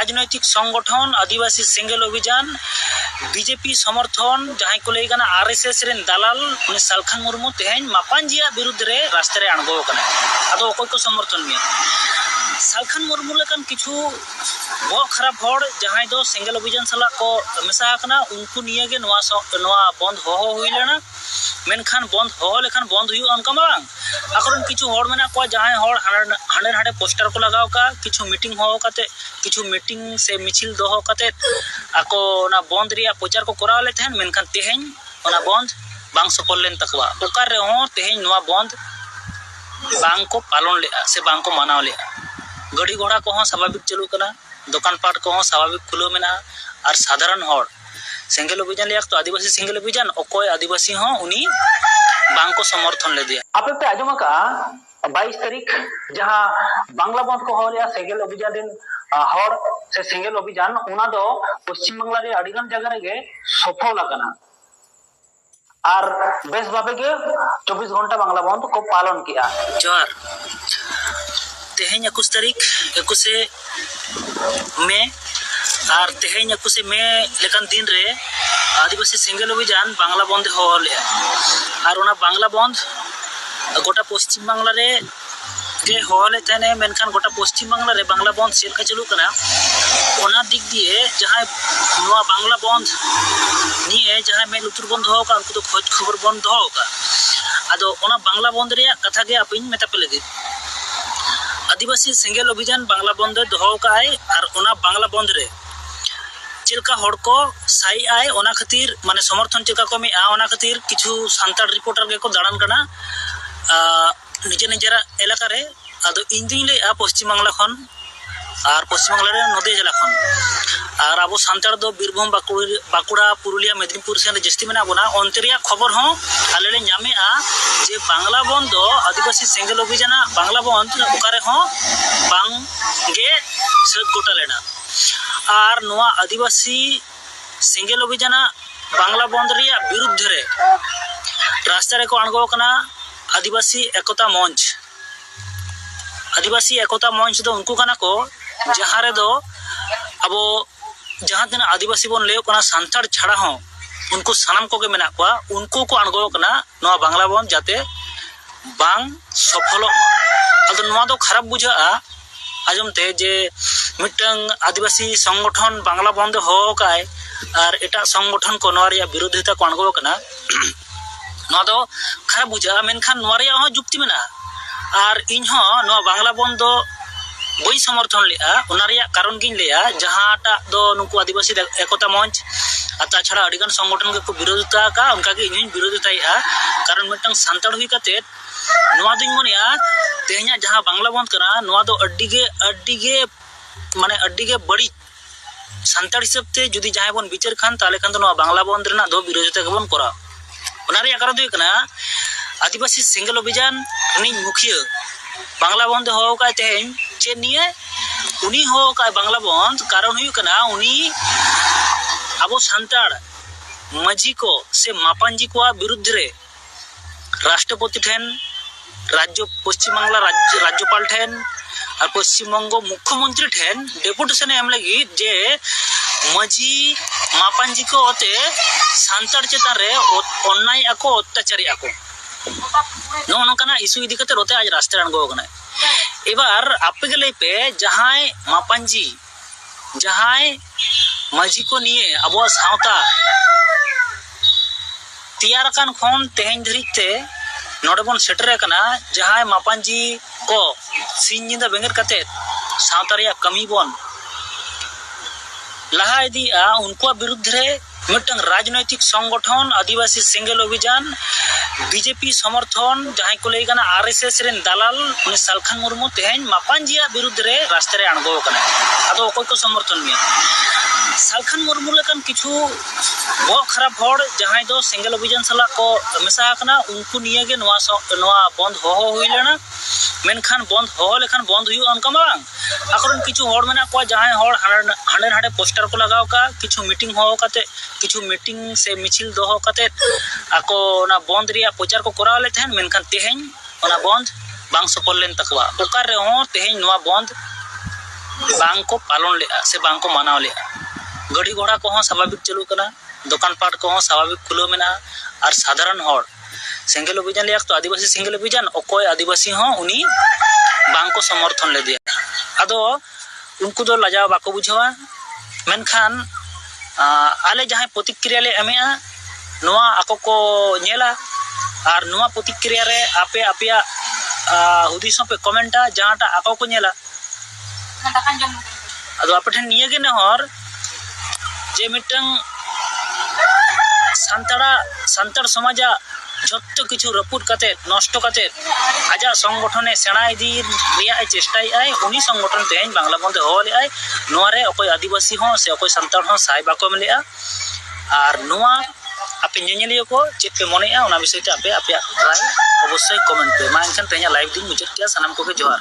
राजनैतिक संगठन आदिवासी सेंगेल अभियान बीजेपी समर्थन जहां को लेना आरएसएस रेन दालाल उनी सालखान मुर्मू तेहन मापांजिया विरुद्ध रे रास्ते रे अणगो कना आदो अकोय को समर्थन में सालखान मुर्मू लेकन किछु बहुत खराब हड़ जहां दो सेंगेल अभियान सला को मेसा कना उनको निये गे नवा बंद हो हुई लेना मेनखान बंद हो लेखान बंद हुई उनका बांग आकरन किछु हड़ मेना को जहां हड़ हांडे हांडे पोस्टर को लगाव का किछु मीटिंग हो काते किछु मीटिंग से मिছিল दोहो काते आको ना बंद रिया प्रचार को कराव ले थेन मेनखान तेहेन ओना बंद बांग सफल लेन तकवा ओकार रे हो तेहेन नवा बंद बांग को पालन ले से बांग को मानाव ले गाड़ी घोड़ा को स्वाभाविक चलू कना दुकान पाट को स्वाभाविक खुलो मेना और साधारण हड़ सेंगेल अभियान लिया तो आदिवासी सेंगेल अभियान अकोय आदिवासी हो उनी बांग को समर्थन ले दिया आपे पे आजमा का 22 तारीख जहां बांग्ला बंद को हो लिया सेंगेल अभियान दिन हड़ से सेंगेल अभियान उना दो पश्चिम बांग्ला रे अडिगन जगह रे सफल लागना और बेस भाबे के 24 घंटा बांग्ला बंद को पालन किया जोर तेहेन 21 तारीख 21 मई और तेहेन 21 मई लेकन दिन रे आदिवासी सेंगेल अभियान बांग्ला बंद हो ले और उना बांग्ला बंद गोटा पश्चिम बांग्ला रे गे हो ले तने मेनखान गोटा पश्चिम बांग्ला रे बांग्ला बंद सेल का चलू कना ओना दिक दिए जहां नवा बांग्ला बंद निये जहां में लुतुर बंद हो का उनको तो खोज खबर बंद हो का आदो ओना बांग्ला बंद रे कथा गे अपिन मेता पे लगे आदिवासी सेंगेल अभियान बांग्ला बंद दोहो का है और ओना बांग्ला बंद रे चिलका हड़ को साई आय ओना खातिर माने समर्थन चिलका को में आ ओना खातिर किछु सांताड़ रिपोर्टर के को दाड़ान कना निजे निजेरा एलाका रे आदो इंदिन ले आ पश्चिम बांग्ला खन और पश्चिम बांग्ला रे नदी जिला खन और अब सांताड़ दो बीरभूम बाकुड़ा पुरुलिया मेदिनीपुर से जस्ती मेना बोना अंतरिया खबर हो आले ले ᱧᱟᱢᱮ आ जे बांग्ला बंद दो आदिवासी सेंगेल अभियान बांग्ला बंद ओकारे हो बांग गे सद गोटा लेना और नवा आदिवासी सेंगेल अभियान बांग्ला बंद रिया विरुद्ध रे रास्ता रे को अणगो कना आदिवासी एकता मंच दो उनको कना को जहां रे दो अब जहां दिन आदिवासी बन ले कना सांताड़ छाड़ा हो उनको सानाम को के मेना को उनको को अणगो कना नवा बांग्ला बंद जाते बांग सफल अदो नवा दो खराब बुझा आजमते जे मिटंग आदिवासी संगठन बांग्ला बंद हो काय और एटा संगठन को नवा रिया विरोधिता को अणगो कना नवा दो खराब बुझा मेनखान नवा रिया हो जुक्ति मेना और इन हो नवा बांग्ला बंद दो बई समर्थन लिया उना रिया कारण गिन लिया जहांटा दो नुकु आदिवासी एकता मंच आता छाड़ा अडिगन संगठन के को विरोधिता का उनका के इन विरोधिता कारण मिटंग सांताड़ हुई काते नवा दिन मनिया तेह냐 जहां बांग्ला बंद करा नवा दो अड्डीगे माने अड्डीगे बड़ी सांताड़ हिसाब ते जुदी जहां बन विचार खान ताले खान तो नवा बांग्ला बंद रेना दो विरोधिता के बन करा उना रिया कारण दो कना आदिवासी सेंगेल अभियान उनी मुखिया बांग्ला बंद हो का तेहन चे निये उनी हो का बांग्ला बंद कारण हुई कना उनी अब सांताड़ माझी को से मापांजी को विरुद्ध रे राष्ट्रपति ठेन राज्य पश्चिम बांग्ला राज्यपाल ठेन और पश्चिम बंग मुख्यमंत्री ठेन डेपुटेशन एम लगी जे माझी मापांजी को होते सांताड़ चेतान रे अन्याय आको अत्याचारी आको नो नोकना इशू इदी कते रोते आज रास्ते अणगो कना एबार आपे के लई पे जहां मापांजी जहां माझी को निये अब सावता तैयार कान खन तेहन धरिते नोडे बन सेटर कना जहां मापांजी को सिन जिंदा बेंगर कते सावता रिया कमी बन लहा इदी उनको विरुद्ध रे मिटंग राजनैतिक संगठन आदिवासी सेंगेल अभियान बीजेपी समर्थन जहां को लेना आरएसएस रेन दालाल उनी सालखान मुर्मू तेहन मापांजिया विरुद्ध रे रास्ते रे अणगो कना आदो अकोय को समर्थन में सालखान मुर्मू लेकन किछु बहुत खराब हड़ जहां दो सेंगेल अभियान सला को मेसा कना उनको निये गे नवा बंद हो हुई लेना मेनखान बंद हो लेखान बंद हुई उनका बांग आकरन किछु हड़ मेना को जहां हड़ हांडे हांडे पोस्टर को लगाव का किछु मीटिंग हो काते किछु मीटिंग से मिছিল दोहो काते आको ना बंद रिया प्रचार को कराव ले थेन मेनखान तेहेन ओना बंद बांग सफल लेन तकवा ओकार रे हो तेहेन नवा बंद बांग को पालन ले से बांग को मानाव ले गाड़ी घोड़ा को स्वाभाविक चलू करना दुकान पाट को स्वाभाविक खुलो मेना और साधारण हर सेंगेल अभियान ले तो आदिवासी सेंगेल अभियान अकोय आदिवासी उनी बांग को समर्थन ले दिया अदो उनको दो लजाव बाको बुझावा मेनखान आले जहां प्रतिक्रिया ले एमेआ नोआ आको को नेला और नोआ प्रतिक्रिया रे आपे आपिया हुदिसों पे कमेंटा जहांटा आको को नेला अदो आपे ठन निये गे नहर जे मिटंग सांताड़ समाजा जत्तो किछु रपुट काते नष्ट काते आजा संगठने सेना इदी रिया चेष्टाई आय उनी संगठन तेज बांग्ला बंद होले आय नोरे अकोय आदिवासी हो से अकोय सांताड़ हो साय बाको मिलेआ और नोआ आपे नेनेलियो को चेक पे मनेआ ओना विषय ते आपे आपे राय अवश्य कमेंट पे मा एनखान तेज लाइव दिन मुचाद किया सनम को के जोहार।